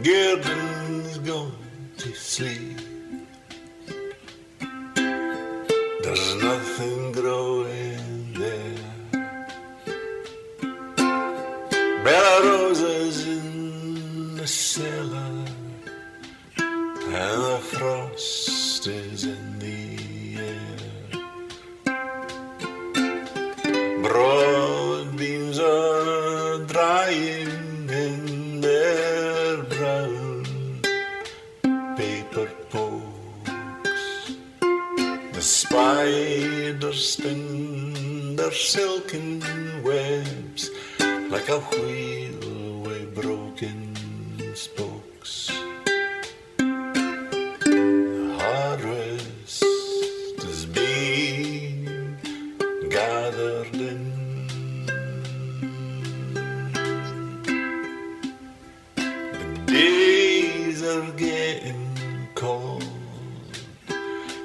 garden's gone to sleep. There's nothing growing there. Bella roses in the cellar, and the frost is in the air. Broad beams are drying in their brown paper pokes. The spiders spin their silken webs like a wheel with broken spokes. The harvest is being gathered in. The days are getting cold.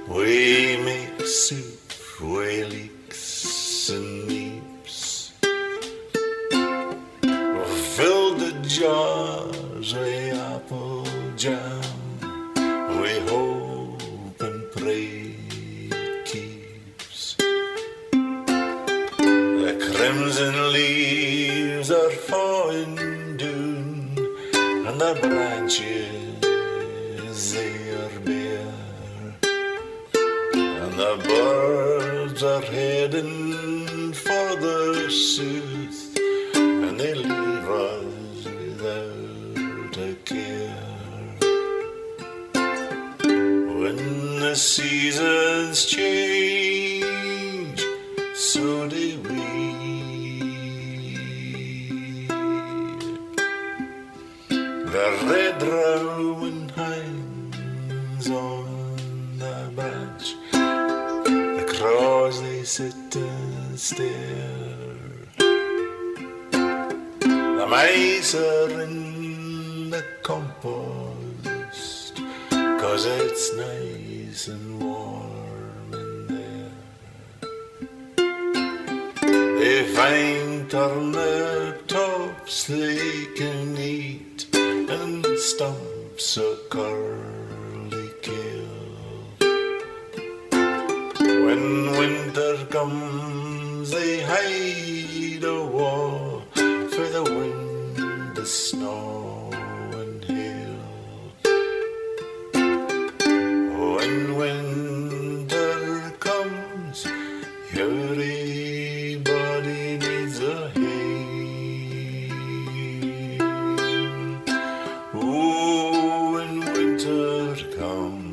We make soup with leeks and neeps. We'll fill the jars with apple jam. We hope and pray it keeps. The crimson leaves are falling down, and the branches they are bare. And the birds are heading further south, and they leave us without a care. When the seasons change, so do we. The red rowan hangs on the branch. The crows they sit and stare. The mice are in the compost, 'cause it's nice and warm in there. They find turnip tops they can eat, and stumps of curly kale. When winter comes they hide awa' for the wind, the snow and hail. When winter comes, everybody needs a hay. Oh, when winter comes,